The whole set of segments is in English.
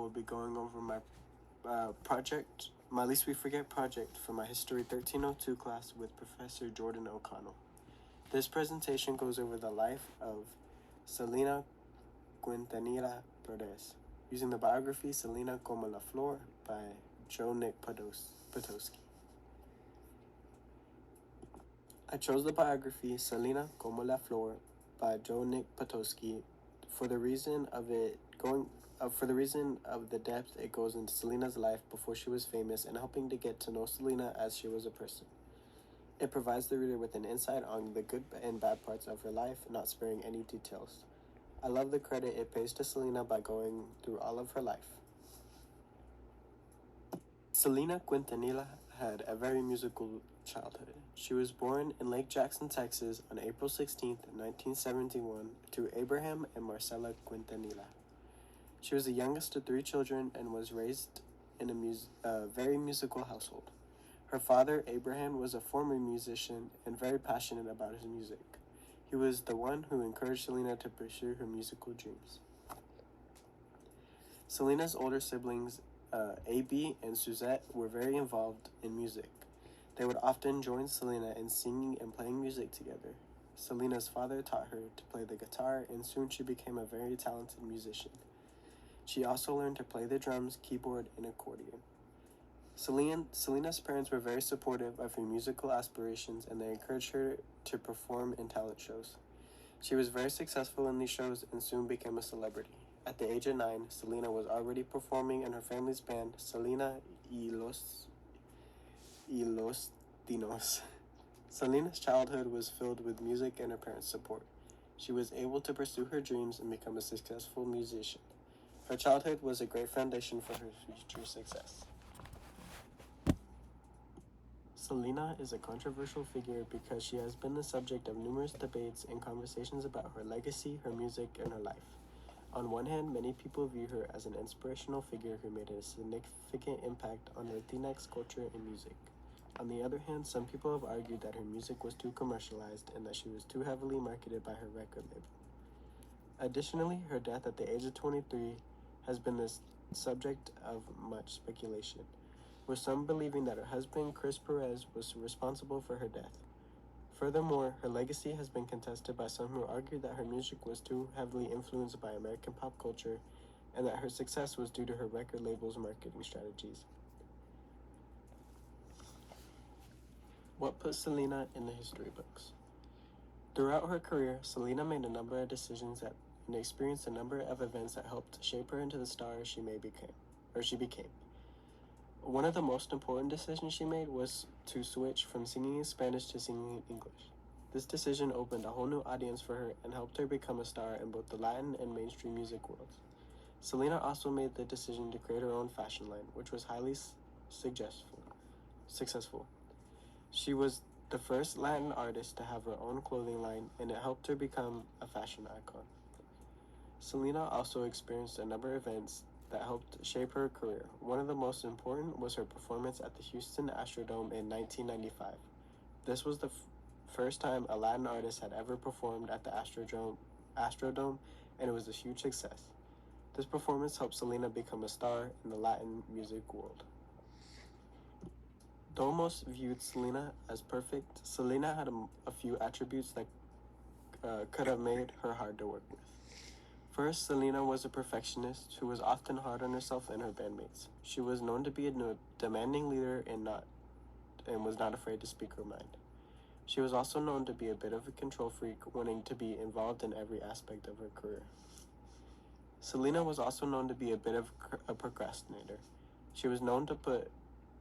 will be going over my my Least We Forget project for my History 1302 class with Professor Jordan O'Connell. This presentation goes over the life of Selena Quintanilla Perez, using the biography Selena Como la Flor by Joe Nick Potosky. I chose the biography Selena Como la Flor by Joe Nick Potosky for the reason of the depth it goes into Selena's life before she was famous and helping to get to know Selena as she was a person. It provides the reader with an insight on the good and bad parts of her life, not sparing any details. I love the credit it pays to Selena by going through all of her life. Selena Quintanilla had a very musical childhood. She was born in Lake Jackson, Texas on April 16, 1971, to Abraham and Marcela Quintanilla. She was the youngest of 3 children and was raised in a very musical household. Her father, Abraham, was a former musician and very passionate about his music. He was the one who encouraged Selena to pursue her musical dreams. Selena's older siblings, A.B. and Suzette, were very involved in music. They would often join Selena in singing and playing music together. Selena's father taught her to play the guitar, and soon she became a very talented musician. She also learned to play the drums, keyboard, and accordion. Selena's parents were very supportive of her musical aspirations, and they encouraged her to perform in talent shows. She was very successful in these shows and soon became a celebrity. At the age of 9, Selena was already performing in her family's band, Selena y Los Dinos. Selena's childhood was filled with music and her parents' support. She was able to pursue her dreams and become a successful musician. Her childhood was a great foundation for her future success. Selena is a controversial figure because she has been the subject of numerous debates and conversations about her legacy, her music, and her life. On one hand, many people view her as an inspirational figure who made a significant impact on Latinx culture and music. On the other hand, some people have argued that her music was too commercialized and that she was too heavily marketed by her record label. Additionally, her death at the age of 23 has been the subject of much speculation, with some believing that her husband, Chris Perez, was responsible for her death. Furthermore, her legacy has been contested by some who argue that her music was too heavily influenced by American pop culture and that her success was due to her record label's marketing strategies. What put Selena in the history books? Throughout her career, Selena made a number of decisions and experienced a number of events that helped shape her into the star she became. One of the most important decisions she made was to switch from singing in Spanish to singing in English. This decision opened a whole new audience for her and helped her become a star in both the Latin and mainstream music worlds. Selena also made the decision to create her own fashion line, which was highly successful. She was the first Latin artist to have her own clothing line, and it helped her become a fashion icon. Selena also experienced a number of events that helped shape her career. One of the most important was her performance at the Houston Astrodome in 1995. This was the first time a Latin artist had ever performed at the Astrodome, and it was a huge success. This performance helped Selena become a star in the Latin music world. Though most viewed Selena as perfect, Selena had a few attributes that could have made her hard to work with. First, Selena was a perfectionist who was often hard on herself and her bandmates. She was known to be a demanding leader and was not afraid to speak her mind. She was also known to be a bit of a control freak, wanting to be involved in every aspect of her career. Selena was also known to be a bit of a procrastinator. She was known to put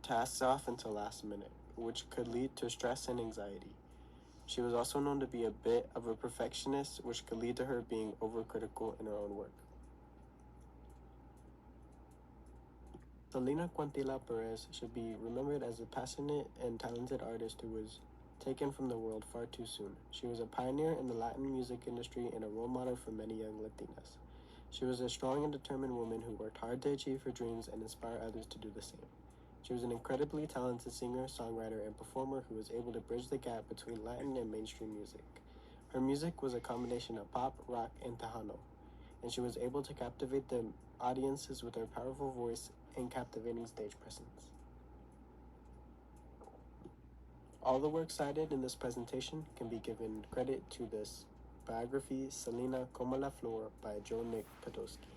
tasks off until last minute, which could lead to stress and anxiety. She was also known to be a bit of a perfectionist, which could lead to her being overcritical in her own work. Selena Quintanilla Perez should be remembered as a passionate and talented artist who was taken from the world far too soon. She was a pioneer in the Latin music industry and a role model for many young Latinas. She was a strong and determined woman who worked hard to achieve her dreams and inspire others to do the same. She was an incredibly talented singer, songwriter, and performer who was able to bridge the gap between Latin and mainstream music. Her music was a combination of pop, rock, and Tejano. and she was able to captivate the audiences with her powerful voice and captivating stage presence. All the works cited in this presentation can be given credit to this biography, Selena Como la Flor by Joe Nick Podolsky.